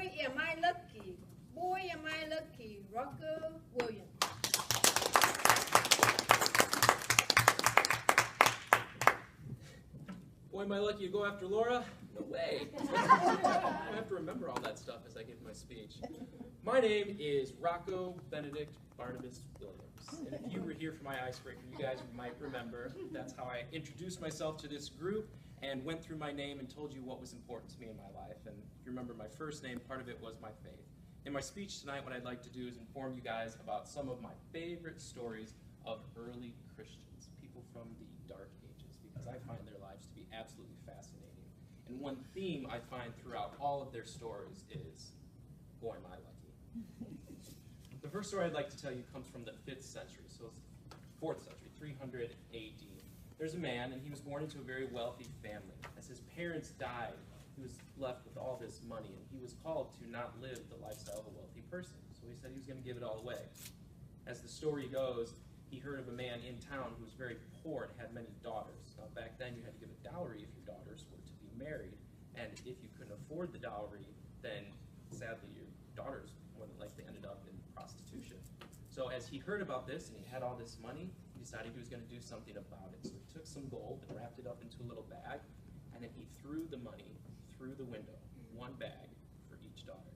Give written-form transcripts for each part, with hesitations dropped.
Boy, am I lucky. Boy, am I lucky. Rocco Williams. Boy, am I lucky to go after Laura? No way. I have to remember all that stuff as I give my speech. My name is Rocco Benedict Barnabas Williams. And if you were here for my icebreaker, you guys might remember that's how I introduced myself to this group and went through my name and told you what was important to me in my life. And if you remember my first name, part of it was my faith. In my speech tonight, what I'd like to do is inform you guys about some of my favorite stories of early Christians, people from the dark ages, because I find their lives to be absolutely fascinating. And one theme I find throughout all of their stories is, boy, am I lucky. The first story I'd like to tell you comes from the 5th century, so it's 4th century, 300 AD. There's a man, and he was born into a very wealthy family. As his parents died, he was left with all this money, and he was called to not live the lifestyle of a wealthy person. So he said he was going to give it all away. As the story goes, he heard of a man in town who was very poor and had many daughters. Now, back then, you had to give a dowry if your daughters were to be married, and if you couldn't afford the dowry, then sadly your daughters more than likely ended up in prostitution. So as he heard about this and he had all this money, he decided he was going to do something about it. So he took some gold and wrapped it up into a little bag, and then he threw the money through the window, one bag for each daughter,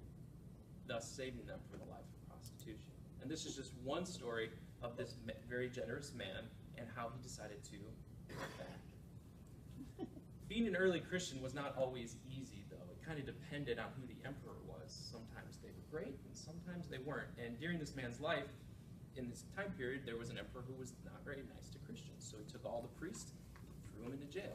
thus saving them from a life of prostitution. And this is just one story of this very generous man and how he decided to give back. Being an early Christian was not always easy, though. It kind of depended on who the emperor was. Sometimes they were great, and sometimes they weren't. And during this man's life, in this time period, there was an emperor who was not very nice to Christians. So he took all the priests, and threw them into jail.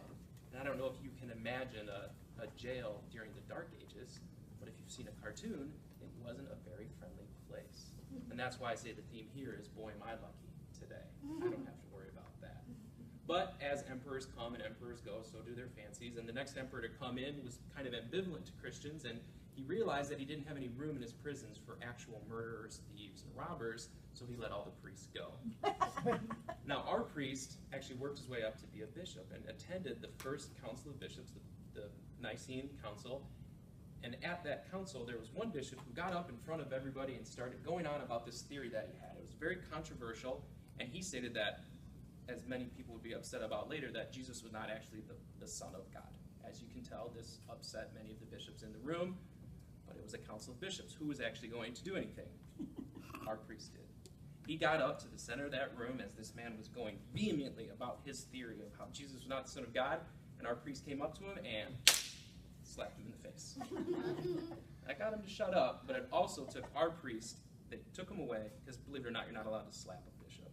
And I don't know if you can imagine a jail during the Dark Ages, but if you've seen a cartoon, it wasn't a very friendly place. And that's why I say the theme here is, boy, am I lucky today. I don't have to worry about that. But as emperors come and emperors go, so do their fancies. And the next emperor to come in was kind of ambivalent to Christians, and he realized that he didn't have any room in his prisons for actual murderers, thieves, and robbers, so he let all the priests go. Now, our priest actually worked his way up to be a bishop and attended the first council of bishops, the Nicene Council. And at that council, there was one bishop who got up in front of everybody and started going on about this theory that he had. It was very controversial, and he stated that, as many people would be upset about later, that Jesus was not actually the Son of God. As you can tell, this upset many of the bishops in the room, but it was a council of bishops. Who was actually going to do anything? Our priest did. He got up to the center of that room as this man was going vehemently about his theory of how Jesus was not the Son of God, and our priest came up to him and slapped him in the face. That got him to shut up, but it also took our priest, they took him away, because believe it or not, you're not allowed to slap a bishop.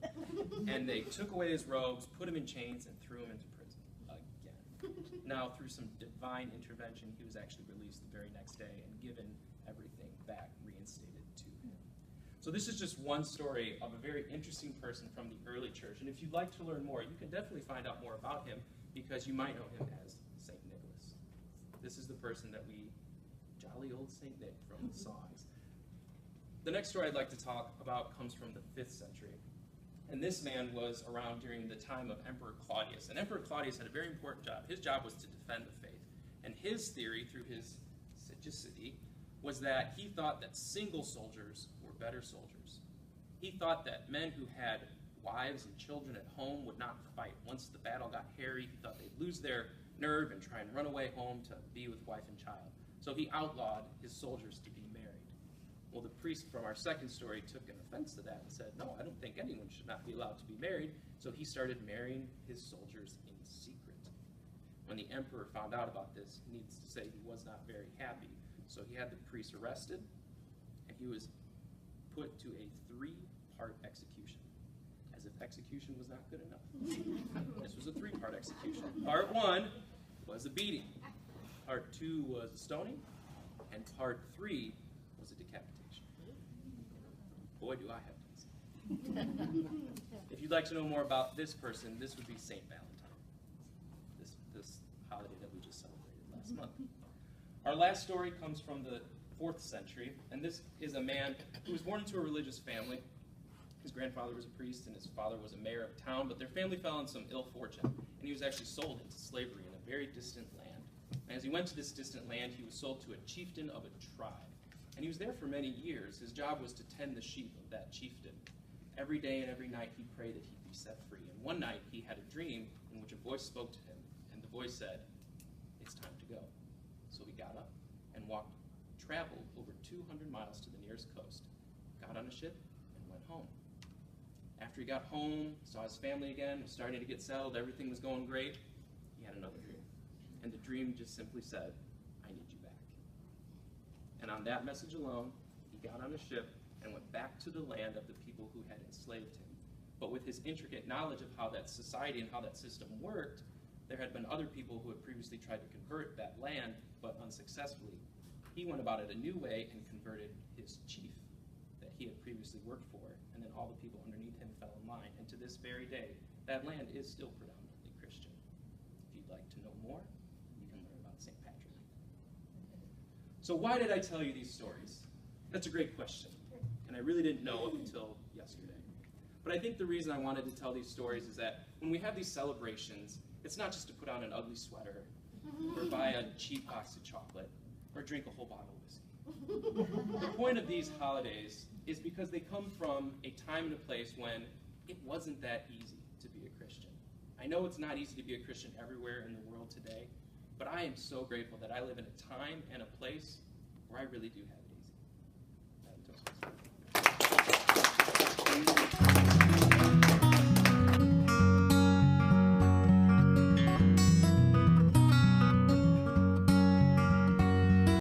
And they took away his robes, put him in chains, and threw him into prison again. Now, through some divine intervention, he was actually released the very next day and given everything back, reinstated to him. So this is just one story of a very interesting person from the early church. And if you'd like to learn more, you can definitely find out more about him, because you might know him as St. Nicholas. This is the person that we, jolly old St. Nick from the songs. The next story I'd like to talk about comes from the 5th century. And this man was around during the time of Emperor Claudius. And Emperor Claudius had a very important job. His job was to defend the faith. And his theory, through his sagacity, was that he thought that single soldiers were better soldiers. He thought that men who had wives and children at home would not fight. Once the battle got hairy, he thought they'd lose their nerve and try and run away home to be with wife and child. So he outlawed his soldiers to be married. Well, the priest from our second story took an offense to that and said, no, I don't think anyone should not be allowed to be married. So he started marrying his soldiers in secret. When the emperor found out about this, needless to say, he was not very happy. So he had the priest arrested, and he was put to a 3-part execution, as if execution was not good enough. This was a 3-part execution. Part 1 was a beating. Part 2 was a stoning, and part 3 was a decapitation. Boy, do I have these. If you'd like to know more about this person, this would be St. Valentine, this holiday that we just celebrated last month. Our last story comes from the 4th century, and this is a man who was born into a religious family. His grandfather was a priest, and his father was a mayor of town, but their family fell in some ill fortune, and he was actually sold into slavery in a very distant land. And as he went to this distant land, he was sold to a chieftain of a tribe. And he was there for many years. His job was to tend the sheep of that chieftain. Every day and every night he prayed that he'd be set free. And one night he had a dream in which a voice spoke to him, and the voice said, "It's time to go." So he got up and traveled over 200 miles to the nearest coast, got on a ship, and went home. After he got home, saw his family again, was starting to get settled, everything was going great, he had another dream. And the dream just simply said, "I need you back." And on that message alone, he got on a ship and went back to the land of the people who had enslaved him. But with his intricate knowledge of how that society and how that system worked, there had been other people who had previously tried to convert that land, but unsuccessfully. He went about it a new way and converted his chief that he had previously worked for, and then all the people underneath him fell in line. And to this very day, that land is still predominantly Christian. If you'd like to know more, you can learn about St. Patrick. So why did I tell you these stories? That's a great question, and I really didn't know up until yesterday. But I think the reason I wanted to tell these stories is that when we have these celebrations, it's not just to put on an ugly sweater, or buy a cheap box of chocolate, or drink a whole bottle of whiskey. The point of these holidays is because they come from a time and a place when it wasn't that easy to be a Christian. I know it's not easy to be a Christian everywhere in the world today, but I am so grateful that I live in a time and a place where I really do have